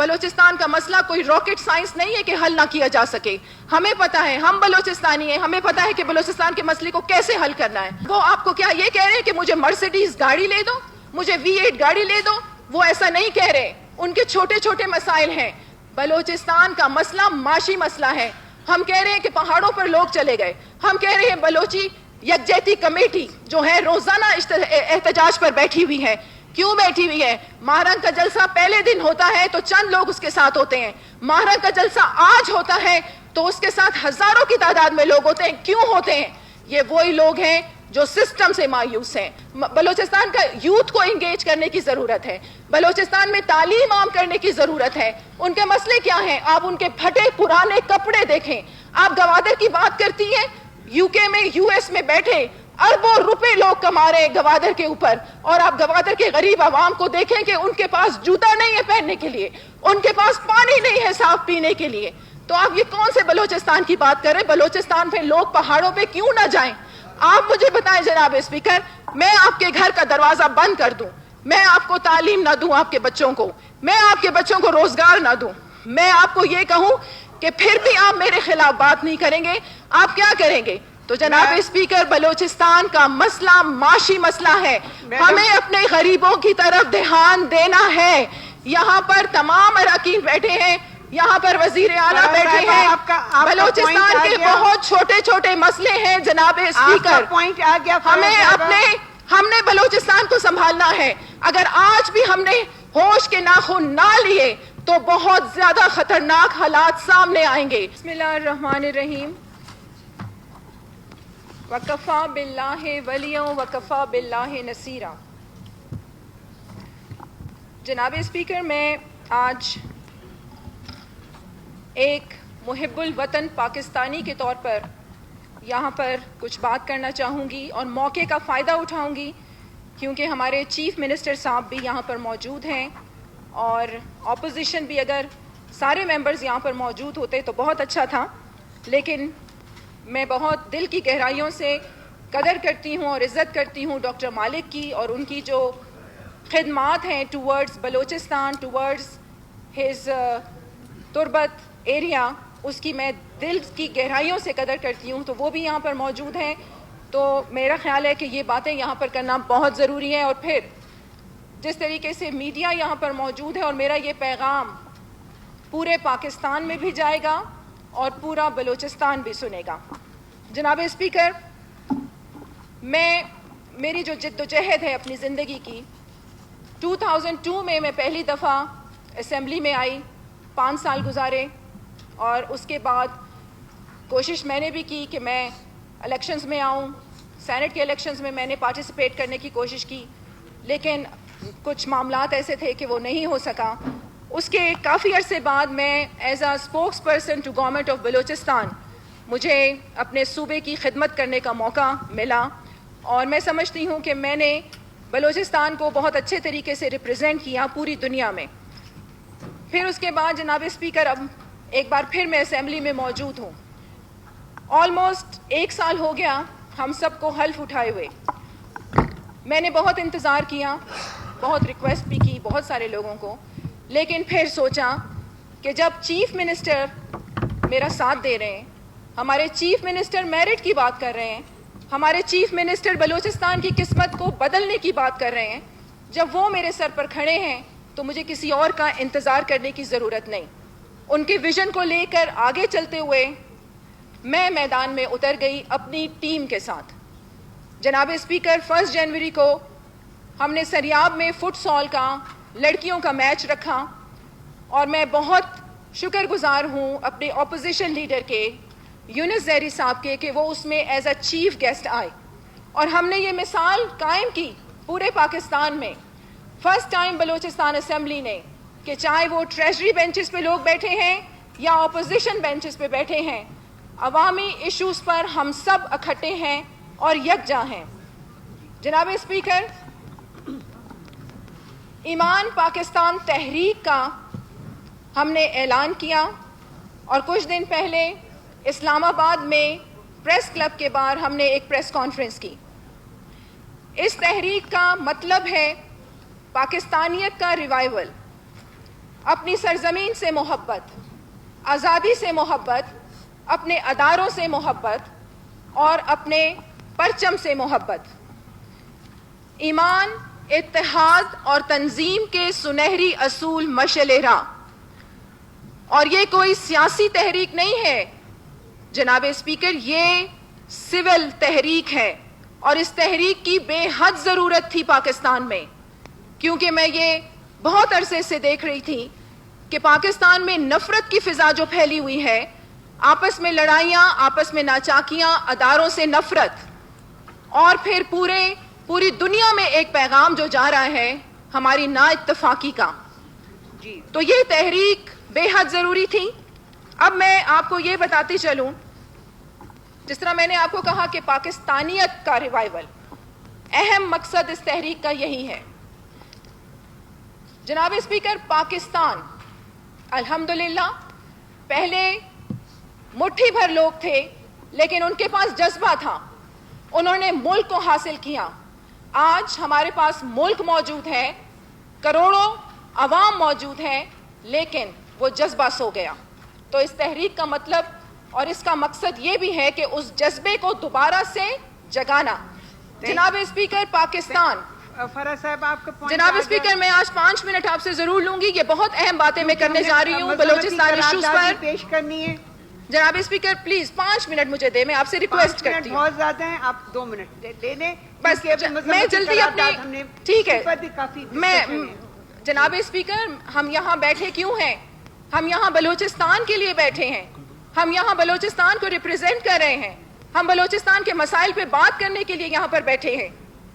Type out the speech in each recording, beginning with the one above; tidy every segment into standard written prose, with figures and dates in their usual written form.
بلوچستان کا مسئلہ کوئی راکٹ سائنس نہیں ہے کہ حل نہ کیا جا سکے. ہمیں پتا ہے, ہم بلوچستانی ہیں, ہمیں پتا ہے کہ بلوچستان کے مسئلے کو کیسے حل کرنا ہے. وہ آپ کو کیا یہ کہہ رہے ہیں کہ مجھے مرسیڈیز گاڑی لے دو, مجھے V8 گاڑی لے دو؟ وہ ایسا نہیں کہہ رہے. ان کے چھوٹے چھوٹے مسائل ہیں. بلوچستان کا مسئلہ معاشی مسئلہ ہے. ہم کہہ رہے ہیں کہ پہاڑوں پر لوگ چلے گئے. ہم کہہ رہے ہیں بلوچی یکجہتی کمیٹی جو ہے روزانہ احتجاج پر بیٹھی ہوئی ہے. کیوں بیٹھی ہوئی ہے؟ ماہرنگ کا جلسہ پہلے دن ہوتا ہے تو چند لوگ اس کے ساتھ ہوتے ہیں. ماہرنگ کا جلسہ آج ہوتا ہے تو اس کے ساتھ ہزاروں کی تعداد میں لوگ ہوتے ہیں. کیوں ہوتے ہیں؟ یہ وہی لوگ ہیں جو سسٹم سے مایوس ہیں. بلوچستان کا یوتھ کو انگیج کرنے کی ضرورت ہے. بلوچستان میں تعلیم عام کرنے کی ضرورت ہے. ان کے مسئلے کیا ہیں؟ آپ ان کے پھٹے پرانے کپڑے دیکھیں. آپ گوادر کی بات کرتی ہیں, UK میں US میں بیٹھے اربوں روپے لوگ کما رہے ہیں گوادر کے اوپر, اور آپ گوادر کے غریب عوام کو دیکھیں کہ ان کے پاس جوتا نہیں ہے پہننے کے لیے, ان کے پاس پانی نہیں ہے صاف پینے کے لیے. تو آپ یہ کون سے بلوچستان کی بات کر رہے ہیں؟ بلوچستان پہ لوگ پہاڑوں پہ کیوں نہ جائیں؟ آپ مجھے بتائیں جناب اسپیکر, میں آپ کے گھر کا دروازہ بند کر دوں, میں آپ کو تعلیم نہ دوں آپ کے بچوں کو, میں آپ کے بچوں کو روزگار نہ دوں, میں آپ کو یہ کہوں کہ پھر بھی آپ میرے خلاف بات نہیں کریں گے, آپ کیا کریں گے؟ تو جناب اسپیکر, بلوچستان کا مسئلہ معاشی مسئلہ ہے. ہمیں اپنے غریبوں کی طرف دھیان دینا ہے. یہاں پر تمام اراکین بیٹھے ہیں, یہاں پر وزیر اعلیٰ بیٹھے ہیں. بلوچستان کے بہت چھوٹے چھوٹے مسئلے ہیں جناب اسپیکر. ہم نے بلوچستان کو سنبھالنا ہے. اگر آج بھی ہم نے ہوش کے ناخن نہ لیے تو بہت زیادہ خطرناک حالات سامنے آئیں گے. بسم اللہ الرحمن الرحیم. وَكَفَى بِاللَّهِ وَلِيًّا وَكَفَى بِاللَّهِ نَصِيرًا. جناب اسپیکر, میں آج ایک محب الوطن پاکستانی کے طور پر یہاں پر کچھ بات کرنا چاہوں گی اور موقع کا فائدہ اٹھاؤں گی کیونکہ ہمارے چیف منسٹر صاحب بھی یہاں پر موجود ہیں, اور اپوزیشن بھی اگر سارے ممبرز یہاں پر موجود ہوتے تو بہت اچھا تھا. لیکن میں بہت دل کی گہرائیوں سے قدر کرتی ہوں اور عزت کرتی ہوں ڈاکٹر مالک کی, اور ان کی جو خدمات ہیں ٹورڈز بلوچستان, ٹورڈز ہز تربت ایریا, اس کی میں دل کی گہرائیوں سے قدر کرتی ہوں. تو وہ بھی یہاں پر موجود ہیں, تو میرا خیال ہے کہ یہ باتیں یہاں پر کرنا بہت ضروری ہے. اور پھر جس طریقے سے میڈیا یہاں پر موجود ہے, اور میرا یہ پیغام پورے پاکستان میں بھی جائے گا اور پورا بلوچستان بھی سنے گا. جناب اسپیکر, میری جو جد و جہد ہے اپنی زندگی کی, 2002 میں پہلی دفعہ اسمبلی میں آئی, 5 سال گزارے, اور اس کے بعد کوشش میں نے بھی کی کہ میں الیکشنز میں آؤں. سینٹ کے الیکشنز میں نے پارٹیسپیٹ کرنے کی کوشش کی, لیکن کچھ معاملات ایسے تھے کہ وہ نہیں ہو سکا. اس کے کافی عرصے بعد میں as a spokesperson to government of Balochistan مجھے اپنے صوبے کی خدمت کرنے کا موقع ملا, اور میں سمجھتی ہوں کہ میں نے بلوچستان کو بہت اچھے طریقے سے ریپرزینٹ کیا پوری دنیا میں. پھر اس کے بعد جناب اسپیکر, اب ایک بار پھر میں اسمبلی میں موجود ہوں. آلموسٹ 1 سال ہو گیا ہم سب کو حلف اٹھائے ہوئے. میں نے بہت انتظار کیا, بہت ریکویسٹ بھی کی بہت سارے لوگوں کو, لیکن پھر سوچا کہ جب چیف منسٹر میرا ساتھ دے رہے ہیں, ہمارے چیف منسٹر میرٹ کی بات کر رہے ہیں, ہمارے چیف منسٹر بلوچستان کی قسمت کو بدلنے کی بات کر رہے ہیں, جب وہ میرے سر پر کھڑے ہیں تو مجھے کسی اور کا انتظار کرنے کی ضرورت نہیں. ان کے ویژن کو لے کر آگے چلتے ہوئے میں میدان میں اتر گئی اپنی ٹیم کے ساتھ. جناب اسپیکر, 1 جنوری کو ہم نے سریاب میں فٹ سال کا لڑکیوں کا میچ رکھا, اور میں بہت شکر گزار ہوں اپنے اپوزیشن لیڈر کے یونس زہری صاحب کے کہ وہ اس میں ایز اے چیف گیسٹ آئے, اور ہم نے یہ مثال قائم کی پورے پاکستان میں. فرسٹ ٹائم بلوچستان اسمبلی نے کہ چاہے وہ ٹریجری بینچز پہ لوگ بیٹھے ہیں یا اپوزیشن بینچز پہ بیٹھے ہیں, عوامی ایشوز پر ہم سب اکٹھے ہیں اور یکجا ہیں. جناب اسپیکر, ایمان پاکستان تحریک کا ہم نے اعلان کیا, اور کچھ دن پہلے اسلام آباد میں پریس کلب کے باہر ہم نے ایک پریس کانفرنس کی. اس تحریک کا مطلب ہے پاکستانیت کا ریوائیول. اپنی سرزمین سے محبت, آزادی سے محبت, اپنے اداروں سے محبت اور اپنے پرچم سے محبت. ایمان, اتحاد اور تنظیم کے سنہری اصول مشعل راہ. اور یہ کوئی سیاسی تحریک نہیں ہے جناب اسپیکر, یہ سول تحریک ہے, اور اس تحریک کی بے حد ضرورت تھی پاکستان میں, کیونکہ میں یہ بہت عرصے سے دیکھ رہی تھی کہ پاکستان میں نفرت کی فضا جو پھیلی ہوئی ہے, آپس میں لڑائیاں, آپس میں ناچاکیاں, اداروں سے نفرت, اور پھر پوری دنیا میں ایک پیغام جو جا رہا ہے ہماری نا اتفاقی کا. تو یہ تحریک بے حد ضروری تھی. اب میں آپ کو یہ بتاتی چلوں, جس طرح میں نے آپ کو کہا کہ پاکستانیت کا ریوائول, اہم مقصد اس تحریک کا یہی ہے. جناب اسپیکر, پاکستان الحمدللہ پہلے مٹھی بھر لوگ تھے, لیکن ان کے پاس جذبہ تھا, انہوں نے ملک کو حاصل کیا. آج ہمارے پاس ملک موجود ہے, کروڑوں عوام موجود ہیں, لیکن وہ جذبہ سو گیا. تو اس تحریک کا مطلب اور اس کا مقصد یہ بھی ہے کہ اس جذبے کو دوبارہ سے جگانا. جناب اسپیکر, پاکستان, فرح صاحب آپ کا پوائنٹ. جناب اسپیکر, میں آج 5 منٹ آپ سے ضرور لوں گی, یہ بہت اہم باتیں میں کرنے جا رہی ہوں بلوچستان ایشوز پر پیش کرنی ہے. جناب اسپیکر پلیز 5 منٹ مجھے دیں, میں آپ سے ریکویسٹ کرتی ہوں. بہت زیادہ ہیں, آپ 2 منٹ دے دیں بس. میں جلدی اپنی, ٹھیک ہے, میں جناب اسپیکر, ہم یہاں بیٹھے کیوں ہیں؟ ہم یہاں بلوچستان کے لیے بیٹھے ہیں, ہم یہاں بلوچستان کو ریپرزینٹ کر رہے ہیں, ہم بلوچستان کے مسائل پہ بات کرنے کے لیے یہاں پر بیٹھے ہیں.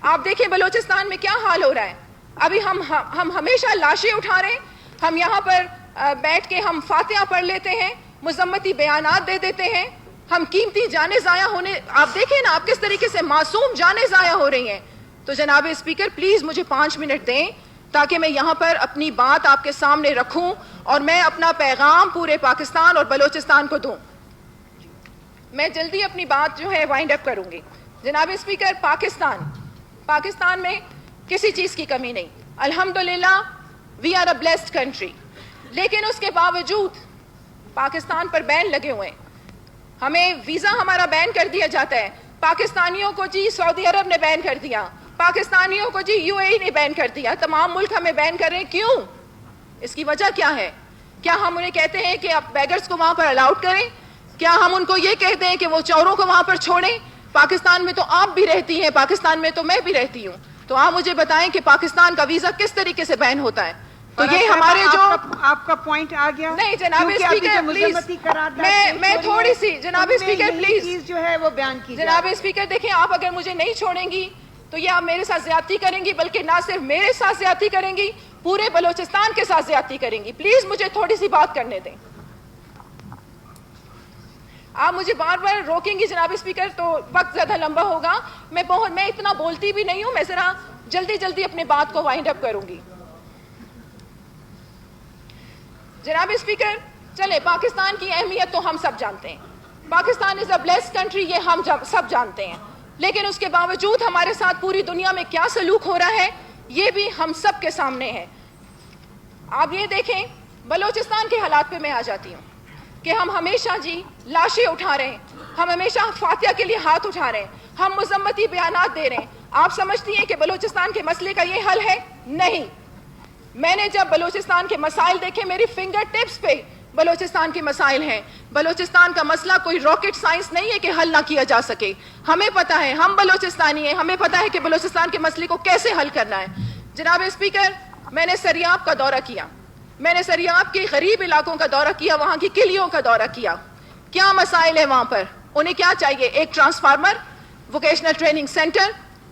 آپ دیکھیں بلوچستان میں کیا حال ہو رہا ہے. ابھی ہم ہمیشہ لاشیں اٹھا رہے ہیں, ہم یہاں پر بیٹھ کے ہم فاتحہ پڑھ لیتے ہیں, مذمتی بیانات دے دیتے ہیں, ہم قیمتی جانیں ضائع ہونے, آپ دیکھیں نا آپ کس طریقے سے معصوم جانیں ضائع ہو رہی ہیں. تو جناب اسپیکر پلیز مجھے 5 منٹ دیں تاکہ میں یہاں پر اپنی بات آپ کے سامنے رکھوں اور میں اپنا پیغام پورے پاکستان اور بلوچستان کو دوں. میں جلدی اپنی بات جو ہے وائنڈ اپ کروں گی. جناب اسپیکر, پاکستان میں کسی چیز کی کمی نہیں, الحمدللہ we are a blessed country, لیکن اس کے باوجود پاکستان پر بین لگے ہوئے ہیں. ہمیں ویزا ہمارا بین کر دیا جاتا ہے, پاکستانیوں کو جی سعودی عرب نے بین کر دیا, پاکستانیوں کو جی UAE نے بین کر دیا, تمام ملک ہمیں بین کر رہے ہیں. کیوں؟ اس کی وجہ کیا ہے؟ کیا ہم انہیں کہتے ہیں کہ آپ بیگرز کو وہاں پر الاؤڈ کریں؟ کیا ہم ان کو یہ کہتے ہیں کہ وہ چوروں کو وہاں پر چھوڑیں؟ پاکستان میں تو آپ بھی رہتی ہیں, پاکستان میں تو میں بھی رہتی ہوں, تو آپ مجھے بتائیں کہ پاکستان کا ویزا کس طریقے سے بین ہوتا ہے؟ تو یہ ہمارے جو آپ کا پوائنٹ آ گیا. نہیں جناب اسپیکر پلیز, میں تھوڑی سی, جناب اسپیکر پلیز جو ہے وہ بیان کی. جناب اسپیکر دیکھیں, آپ اگر مجھے نہیں چھوڑیں گی تو یہ آپ میرے ساتھ زیادتی کریں گی, بلکہ نہ صرف میرے ساتھ زیادتی کریں گی, پورے بلوچستان کے ساتھ زیادتی کریں گی. پلیز مجھے تھوڑی سی بات کرنے دیں. آپ مجھے بار بار روکیں گی جناب اسپیکر تو وقت زیادہ لمبا ہوگا. میں اتنا بولتی بھی نہیں ہوں, میں ذرا جلدی اپنی بات کو وائنڈ اپ کروں گی. جناب اسپیکر, چلے پاکستان کی اہمیت تو ہم سب جانتے ہیں, پاکستان از اے بلیسڈ کنٹری, یہ ہم سب جانتے ہیں, لیکن اس کے باوجود ہمارے ساتھ پوری دنیا میں کیا سلوک ہو رہا ہے یہ بھی ہم سب کے سامنے ہے. آپ یہ دیکھیں, بلوچستان کے حالات پہ میں آ جاتی ہوں کہ ہم ہمیشہ جی لاشیں اٹھا رہے ہیں, ہم ہمیشہ فاتحہ کے لیے ہاتھ اٹھا رہے ہیں, ہم مذمتی بیانات دے رہے ہیں. آپ سمجھتی ہیں کہ بلوچستان کے مسئلے کا یہ حل ہے؟ نہیں. میں نے جب بلوچستان کے مسائل دیکھے, میری فنگر ٹپس پہ بلوچستان کے مسائل ہیں. بلوچستان کا مسئلہ کوئی راکٹ سائنس نہیں ہے کہ حل نہ کیا جا سکے. ہمیں پتہ ہے, ہم بلوچستانی ہیں, ہمیں پتہ ہے کہ بلوچستان کے مسئلے کو کیسے حل کرنا ہے. جناب اسپیکر, میں نے سریاب کا دورہ کیا, میں نے سریاب کے غریب علاقوں کا دورہ کیا, وہاں کی کلیوں کا دورہ کیا. کیا مسائل ہیں وہاں پر؟ انہیں کیا چاہیے؟ ایک ٹرانسفارمر, ووکیشنل ٹریننگ سینٹر,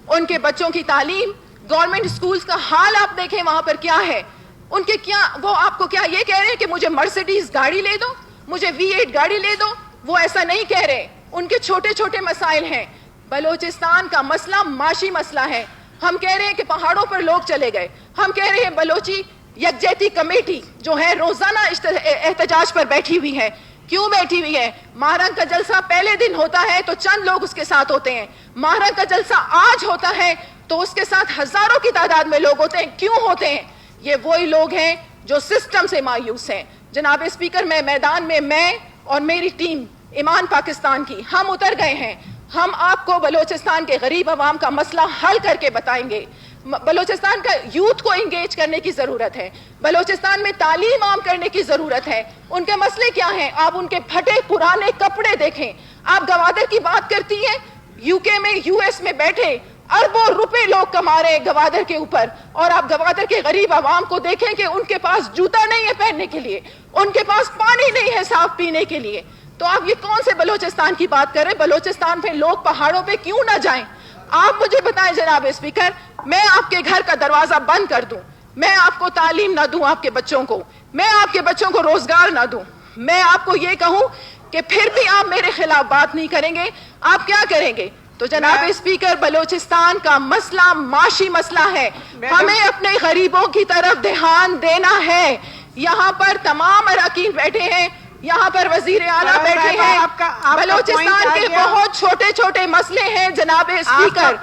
ان کے بچوں کی تعلیم, گورنمنٹ اسکولز کا حال آپ دیکھیں وہاں پر کیا ہے. ان کے کیا, وہ آپ کو کیا یہ کہہ رہے ہیں کہ مجھے مرسیڈیز گاڑی لے دو, مجھے V8 گاڑی لے دو؟ وہ ایسا نہیں کہہ رہے. ان کے چھوٹے چھوٹے مسائل ہیں. بلوچستان کا مسئلہ معاشی مسئلہ ہے. ہم کہہ رہے ہیں کہ پہاڑوں پر لوگ چلے گئے, ہم کہہ رہے ہیں بلوچی یکجہتی کمیٹی جو ہے روزانہ احتجاج پر بیٹھی ہوئی ہے. کیوں بیٹھی ہوئی ہے؟ ماہرنگ کا جلسہ پہلے دن ہوتا ہے تو چند لوگ اس کے ساتھ ہوتے ہیں, ماہرنگ کا جلسہ آج ہوتا ہے تو اس کے ساتھ ہزاروں کی تعداد میں لوگ ہوتے ہیں. کیوں ہوتے ہیں؟ یہ وہی لوگ ہیں جو سسٹم سے مایوس ہیں. جناب اسپیکر, میں میدان میں اور میری ٹیم ایمان پاکستان کی ہم اتر گئے ہیں. ہم آپ کو بلوچستان کے غریب عوام کا مسئلہ حل کر کے بتائیں گے. بلوچستان کا یوتھ کو انگیج کرنے کی ضرورت ہے. بلوچستان میں تعلیم عام کرنے کی ضرورت ہے. ان کے مسئلے کیا ہیں؟ آپ ان کے پھٹے پرانے کپڑے دیکھیں. آپ گوادر کی بات کرتی ہیں, یو کے میں, یو ایس میں بیٹھے اربوں روپے لوگ کما رہے ہیں گوادر کے اوپر, اور آپ گوادر کے غریب عوام کو دیکھیں کہ ان کے پاس جوتا نہیں ہے پہننے کے لیے, ان کے پاس پانی نہیں ہے صاف پینے کے لیے. تو آپ یہ کون سے بلوچستان کی بات کر رہے ہیں؟ بلوچستان پہ لوگ پہاڑوں پہ کیوں نہ جائیں؟ آپ مجھے بتائیں جناب اسپیکر, میں آپ کے گھر کا دروازہ بند کر دوں, میں آپ کو تعلیم نہ دوں, آپ کے بچوں کو, میں آپ کے بچوں کو روزگار نہ دوں, میں آپ کو یہ کہوں کہ پھر بھی آپ میرے خلاف بات نہیں کریں گے, آپ کیا کریں گے؟ تو جناب اسپیکر, بلوچستان کا مسئلہ معاشی مسئلہ ہے. ہمیں اپنے غریبوں کی طرف دھیان دینا ہے. یہاں پر تمام اراکین بیٹھے ہیں, یہاں پر وزیر اعلیٰ بیٹھے ہیں. بلوچستان کے بہت چھوٹے چھوٹے مسئلے ہیں جناب اسپیکر.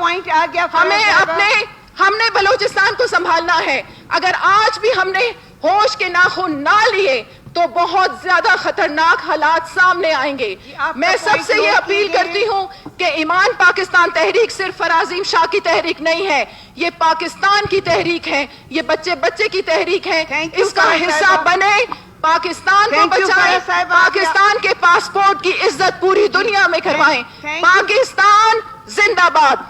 ہم نے بلوچستان کو سنبھالنا ہے. اگر آج بھی ہم نے ہوش کے ناخن نہ لیے تو بہت زیادہ خطرناک حالات سامنے آئیں گے. میں سب سے یہ اپیل کرتی ہوں کہ ایمان پاکستان تحریک صرف فرازیم شاہ کی تحریک نہیں ہے, یہ پاکستان کی تحریک ہے, یہ بچے بچے کی تحریک ہے. اس کا حصہ بنے, پاکستان کو بچائیں, پاکستان کے پاسپورٹ کی عزت پوری دنیا میں کروائیں. پاکستان زندہ باد.